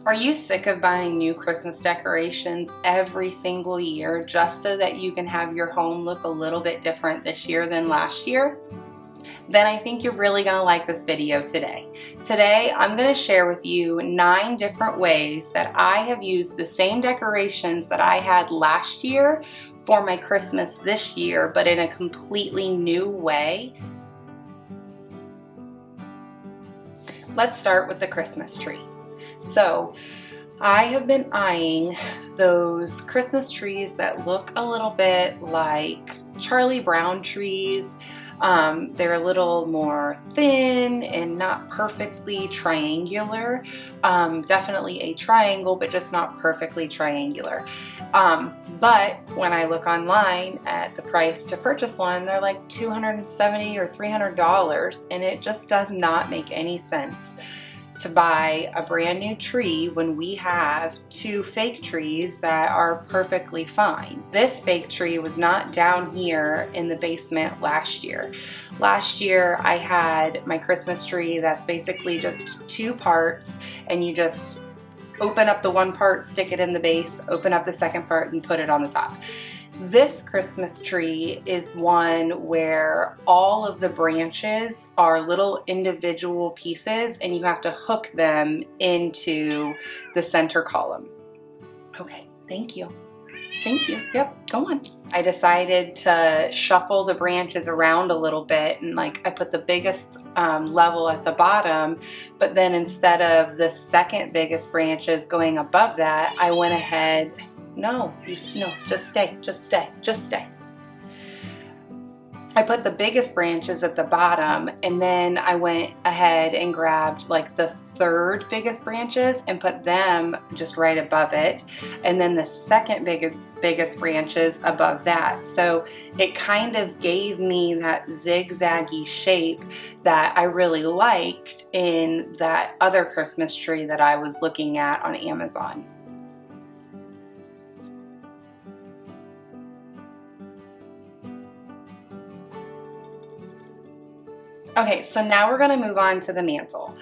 Are you sick of buying new Christmas decorations every single year just so that you can have your home look a little bit different this year than last year? Then I think you're really going to like this video today. Today, I'm going to share with you 9 different ways that I have used the same decorations that I had last year for my Christmas this year, but in a completely new way. Let's start with the Christmas tree. So I have been eyeing those Christmas trees that look a little bit like Charlie Brown trees. They're a little more thin and not perfectly triangular. Definitely a triangle, but just not perfectly triangular. But when I look online at the price to purchase one, they're like $270 or $300, and it just does not make any sense to buy a brand new tree when we have 2 fake trees that are perfectly fine. This fake tree was not down here in the basement last year. Last year I had my Christmas tree that's basically just 2 parts, and you just open up the one part, stick it in the base, open up the second part, and put it on the top. This Christmas tree is one where all of the branches are little individual pieces and you have to hook them into the center column. Okay, thank you. Thank you. Yep, go on. I decided to shuffle the branches around a little bit, and I put the biggest level at the bottom, but then instead of the second biggest branches going above that, I went ahead. No, just stay. I put the biggest branches at the bottom, and then I went ahead and grabbed the 3rd biggest branches and put them just right above it, and then the second biggest branches above that. So it kind of gave me that zigzaggy shape that I really liked in that other Christmas tree that I was looking at on Amazon. Okay, so now we're going to move on to the mantle.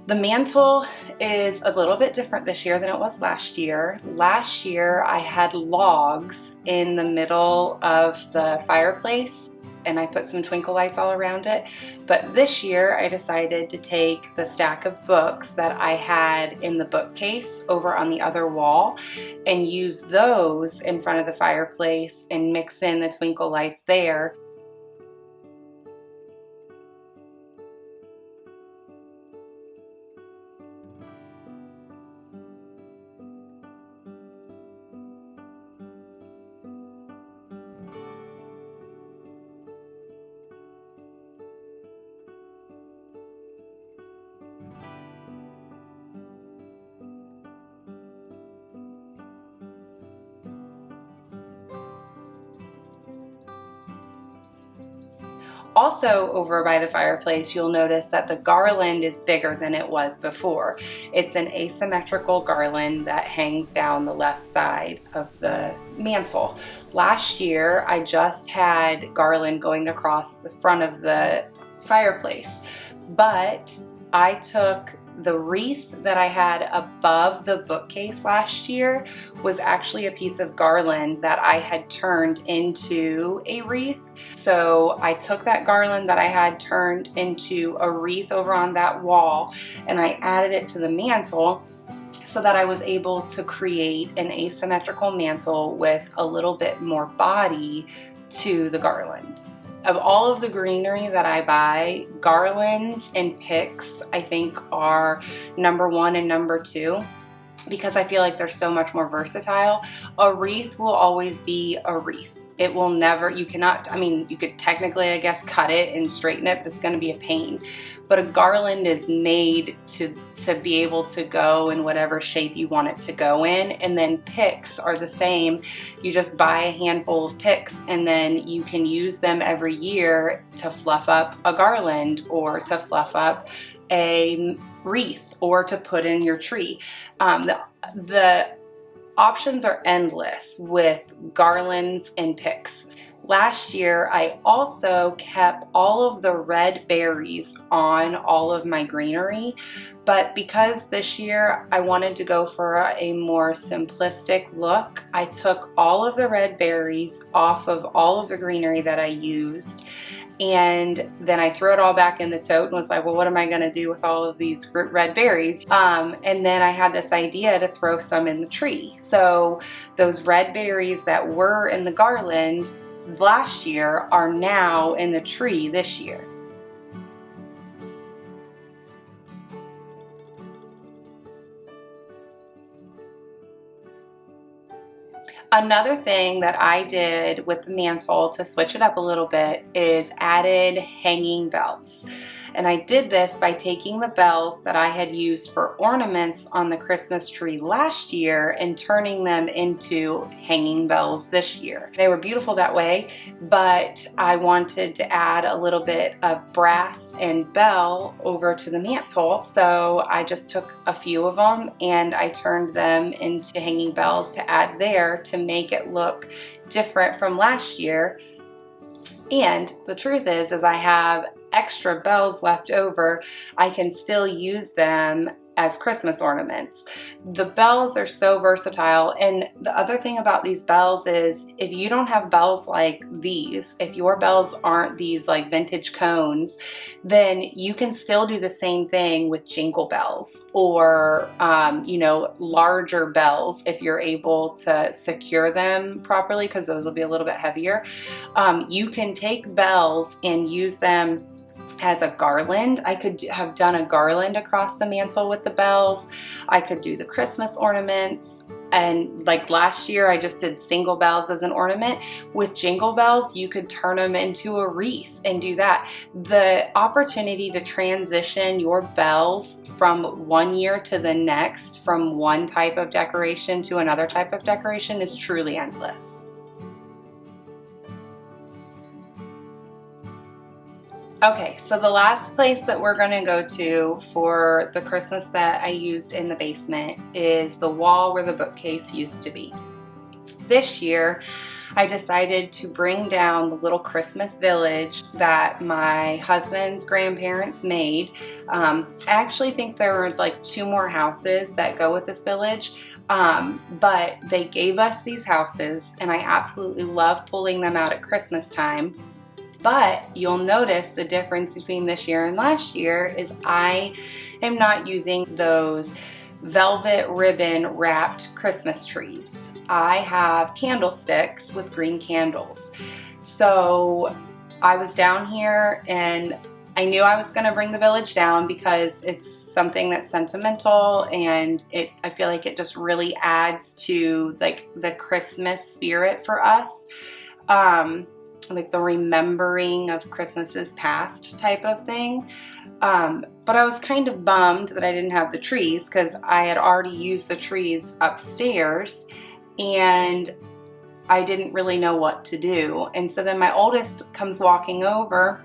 The mantle is a little bit different this year than it was last year. Last year I had logs in the middle of the fireplace, and I put some twinkle lights all around it. But this year I decided to take the stack of books that I had in the bookcase over on the other wall and use those in front of the fireplace and mix in the twinkle lights there. Also over by the fireplace, you'll notice that the garland is bigger than it was before. It's an asymmetrical garland that hangs down the left side of the mantle. Last year, I just had garland going across the front of the fireplace, but I took the wreath that I had above the bookcase last year was actually a piece of garland that I had turned into a wreath. So I took that garland that I had turned into a wreath over on that wall, and I added it to the mantle so that I was able to create an asymmetrical mantle with a little bit more body to the garland. Of all of the greenery that I buy, garlands and picks I think are number 1 and number 2 because I feel like they're so much more versatile. A wreath will always be a wreath. It will never, you cannot, you could technically, I guess, cut it and straighten it, but it's going to be a pain. But a garland is made to be able to go in whatever shape you want it to go in. And then picks are the same. You just buy a handful of picks, and then you can use them every year to fluff up a garland or to fluff up a wreath or to put in your tree. The options are endless with garlands and picks. Last year, I also kept all of the red berries on all of my greenery, but because this year I wanted to go for a more simplistic look, I took all of the red berries off of all of the greenery that I used, and then I threw it all back in the tote and was like, well, what am I going to do with all of these red berries? And then I had this idea to throw some in the tree. So those red berries that were in the garland last year are now in the tree this year. Another thing that I did with the mantle to switch it up a little bit is added hanging bells. And I did this by taking the bells that I had used for ornaments on the Christmas tree last year and turning them into hanging bells this year. They were beautiful that way, but I wanted to add a little bit of brass and bell over to the mantle, so I just took a few of them and I turned them into hanging bells to add there to make it look different from last year. And the truth is I have extra bells left over. I can still use them as Christmas ornaments. The bells are so versatile, and the other thing about these bells is if you don't have bells like these, if your bells aren't these like vintage cones, then you can still do the same thing with jingle bells or you know, larger bells if you're able to secure them properly, because those will be a little bit heavier. You can take bells and use them as a garland. I could have done a garland across the mantle with the bells. I could do the Christmas ornaments. And like last year, I just did single bells as an ornament. With jingle bells, you could turn them into a wreath and do that. The opportunity to transition your bells from one year to the next, from one type of decoration to another type of decoration, is truly endless. Okay, so the last place that we're going to go to for the Christmas that I used in the basement is the wall where the bookcase used to be. This year, I decided to bring down the little Christmas village that my husband's grandparents made. I actually think there were like 2 more houses that go with this village, but they gave us these houses, and I absolutely love pulling them out at Christmas time. But you'll notice the difference between this year and last year is I am not using those velvet ribbon wrapped Christmas trees. I have candlesticks with green candles. So I was down here and I knew I was going to bring the village down because it's something that's sentimental, and I feel like it just really adds to like the Christmas spirit for us. Like the remembering of Christmases past type of thing. But I was kind of bummed that I didn't have the trees because I had already used the trees upstairs and I didn't really know what to do. And so then my oldest comes walking over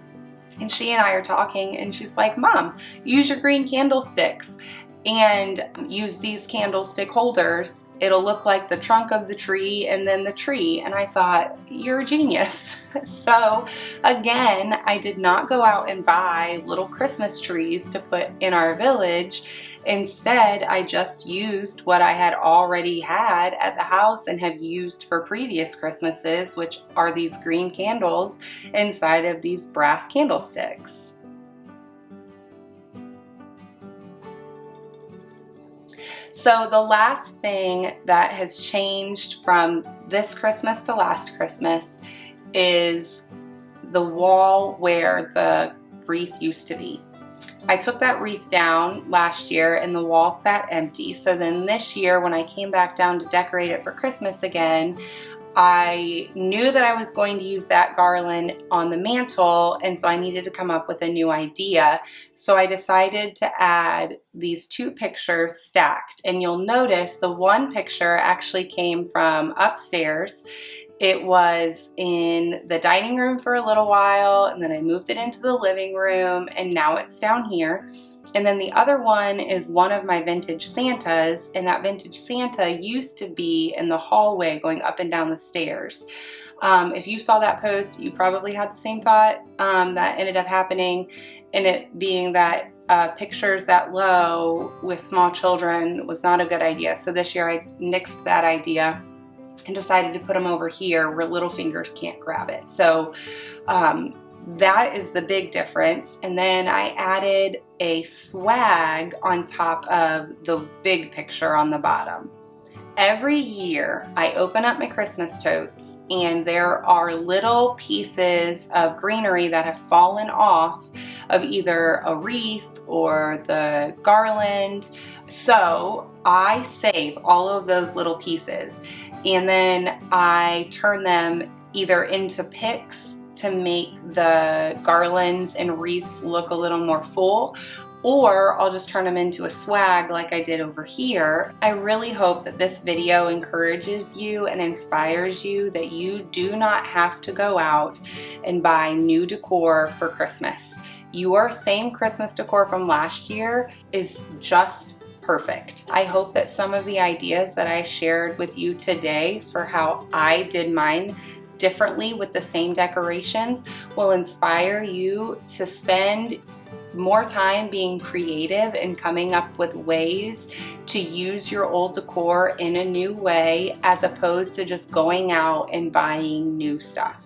and she and I are talking and she's like, Mom, use your green candlesticks and use these candlestick holders. It'll look like the trunk of the tree and then the tree. And I thought, you're a genius. So again, I did not go out and buy little Christmas trees to put in our village. Instead, I just used what I had already had at the house and have used for previous Christmases, which are these green candles inside of these brass candlesticks. So the last thing that has changed from this Christmas to last Christmas is the wall where the wreath used to be. I took that wreath down last year and the wall sat empty. So then this year when I came back down to decorate it for Christmas again, I knew that I was going to use that garland on the mantle, and so I needed to come up with a new idea. So I decided to add these 2 pictures stacked, and you'll notice the one picture actually came from upstairs. It was in the dining room for a little while, and then I moved it into the living room, and now it's down here. And then the other one is one of my vintage Santas, and that vintage Santa used to be in the hallway going up and down the stairs. If you saw that post, you probably had the same thought that ended up happening, and it being that pictures that low with small children was not a good idea. So this year I nixed that idea and decided to put them over here where little fingers can't grab it. So that is the big difference. And then I added a swag on top of the big picture on the bottom. Every year I open up my Christmas totes and there are little pieces of greenery that have fallen off of either a wreath or the garland. So I save all of those little pieces and then I turn them either into picks to make the garlands and wreaths look a little more full, or I'll just turn them into a swag like I did over here. I really hope that this video encourages you and inspires you that you do not have to go out and buy new decor for Christmas. Your same Christmas decor from last year is just perfect. I hope that some of the ideas that I shared with you today for how I did mine differently with the same decorations will inspire you to spend more time being creative and coming up with ways to use your old decor in a new way, as opposed to just going out and buying new stuff.